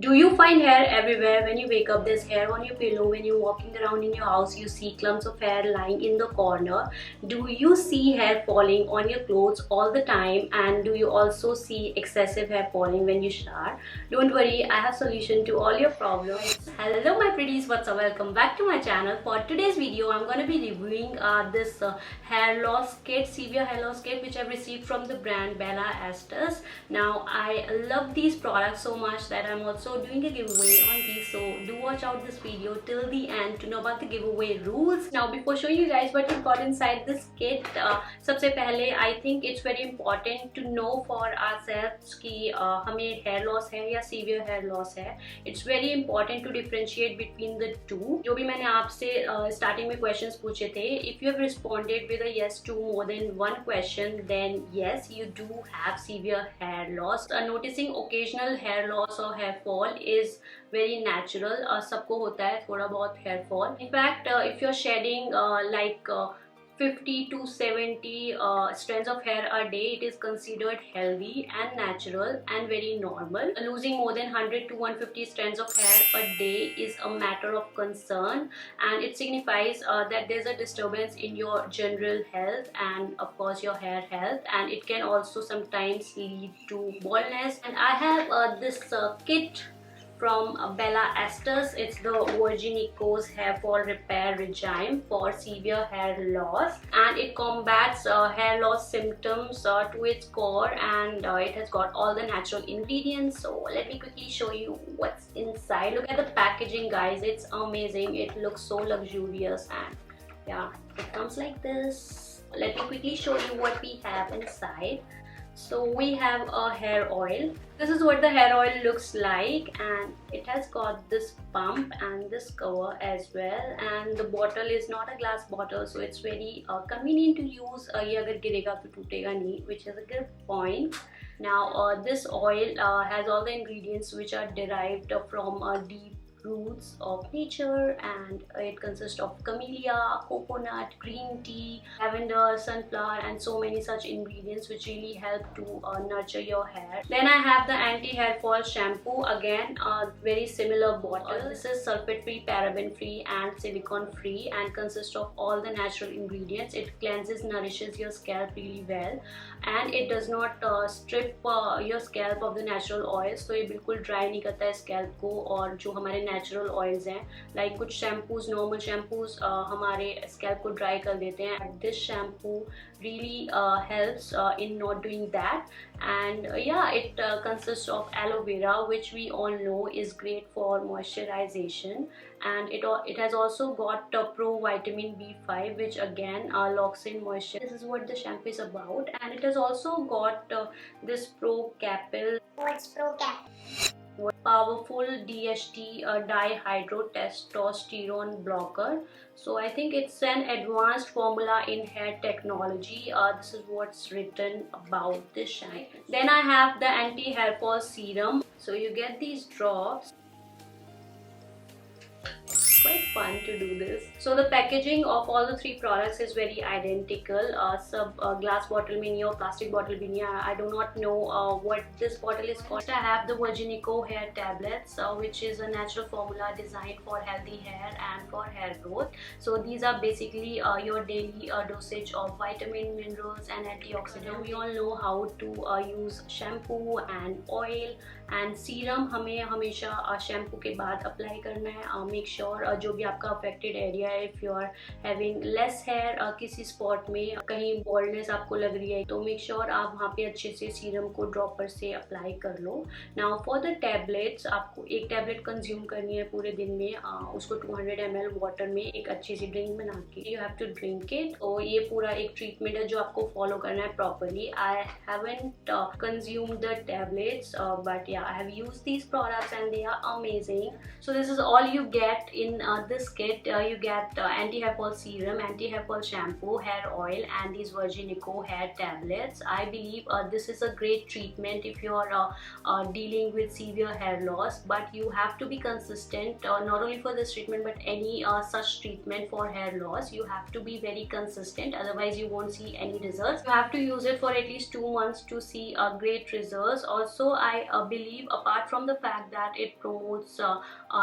Do you find hair everywhere? When you wake up, there's hair on your pillow. When you're walking around in your house, you see clumps of hair lying in the corner. Do you see hair falling on your clothes all the time? And do you also see excessive hair falling when you shower? Don't worry, I have solution to all your problems. Hello my pretties, what's up? Welcome back to my channel. For today's video, I'm going to be reviewing this hair loss kit, severe hair loss kit, which I've received from the brand Bella Estes. Now I love these products so much that I'm also doing a giveaway on these, so do watch out this video till the end to know about the giveaway rules. Now before showing you guys what we've got inside this kit, सबसे पहले I think it's very important to know for ourselves कि हमें hair loss है या severe hair loss है. It's very important to differentiate between the two. जो भी मैंने आपसे starting में questions पूछे थे, if you have responded with a yes to more than one question, then yes, you do have severe hair loss. Noticing occasional hair loss or hair fall is very natural. सबको होता है थोड़ा बहुत hair fall. In fact, if you're shedding like 50 to 70 strands of hair a day, it is considered healthy and natural and very normal. Losing more than 100 to 150 strands of hair a day is a matter of concern, and it signifies that there's a disturbance in your general health and of course your hair health, and it can also sometimes lead to baldness. And I have this kit from Bella Estes. It's the Virginico's Hair Fall Repair Regime for severe hair loss, and it combats hair loss symptoms to its core, and it has got all the natural ingredients. So let me quickly show you what's inside. Look at the packaging, guys. It's amazing. It looks so luxurious, and yeah, it comes like this. Let me quickly show you what we have inside. So we have a hair oil. This is what the hair oil looks like, and it has got this pump and this cover as well, and the bottle is not a glass bottle, so it's very convenient to use. ये अगर गिरेगा तो टूटेगा नहीं, which is a good point. Now this oil has all the ingredients which are derived from deep roots of nature, and it consists of camellia, coconut, green tea, lavender, sunflower, and so many such ingredients which really help to nurture your hair. Then I have the anti-hair fall shampoo. Again, a very similar bottle. This is sulfate free, paraben free, and silicone free, and consists of all the natural ingredients. It cleanses, nourishes your scalp really well, and it does not strip your scalp of the natural oils. तो ये बिल्कुल dry नहीं करता है scalp को, और जो हमारे नेचुरल ऑयल्स हैं, लाइक कुछ शैम्पूज, नॉर्मल शैम्पूज हमारे स्कैल्प को ड्राई कर देते हैं. This shampoo really helps in not doing that. And yeah, it consists of aloe vera, which we all know is great for moisturization, and it has also got pro vitamin B5, which again locks in moisture. This is what the shampoo is about, and it has also got this pro capil. What's pro capil? Powerful DHT dihydrotestosterone blocker. So I think it's an advanced formula in hair technology. This is what's written about this shampoo. Then I have the anti-hair fall serum. So you get these drops. Quite fun to do this. So the packaging of all the three products is very identical. सब glass bottle में नहीं और plastic bottle भी नहीं है. I do not know what this bottle is called. I have the Virginico hair tablets, which is a natural formula designed for healthy hair and for hair growth. So these are basically your daily dosage of vitamin, minerals, and antioxidant. We all know how to use shampoo and oil and serum. हमें हमेशा shampoo के बाद apply करना है. Make sure जो भी आपका affected area है, if you are having less hair, किसी spot में कहीं baldness आपको लग रही है, तो make sure आप वहाँ पे अच्छे से serum को dropper से apply कर लो. Now for the tablets, आपको एक tablet consume करनी है पूरे दिन में, उसको 200 ml water में एक अच्छी सी drink बना के you have to drink it. तो ये पूरा एक treatment है जो आपको follow करना है properly. I haven't consumed the tablets, but yeah, I have used these products and they are amazing. So this is all you get in this kit. You get anti-hair fall serum, anti-hair fall shampoo, hair oil, and these Virginico hair tablets. I believe this is a great treatment if you are dealing with severe hair loss, but you have to be consistent, not only for this treatment but any such treatment for hair loss. You have to be very consistent, otherwise you won't see any results. You have to use it for at least 2 months to see great results. Also, I believe believe, apart from the fact that it promotes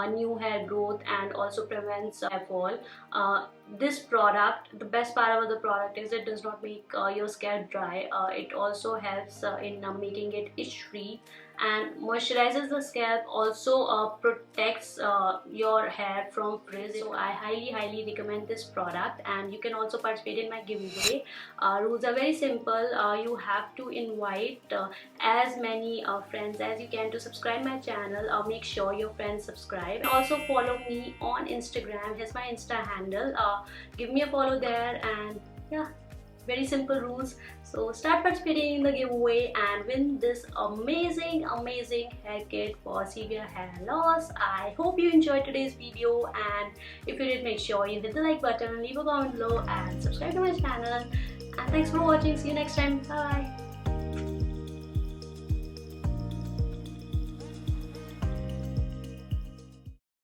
new hair growth and also prevents hair fall, this product, the best part about the product is it does not make your scalp dry. It also helps in making it itch free and moisturizes the scalp, also protects your hair from frizz. So I highly recommend this product, and you can also participate in my giveaway. Rules are very simple. You have to invite as many friends as you can to subscribe my channel. Make sure your friends subscribe. Also follow me on Instagram. Here's my Insta handle. Give me a follow there, and yeah, very simple rules. So start participating in the giveaway and win this amazing hair kit for severe hair loss. I hope you enjoyed today's video, and if you did, make sure you hit the like button, leave a comment below and subscribe to my channel. And thanks for watching. See you next time. Bye.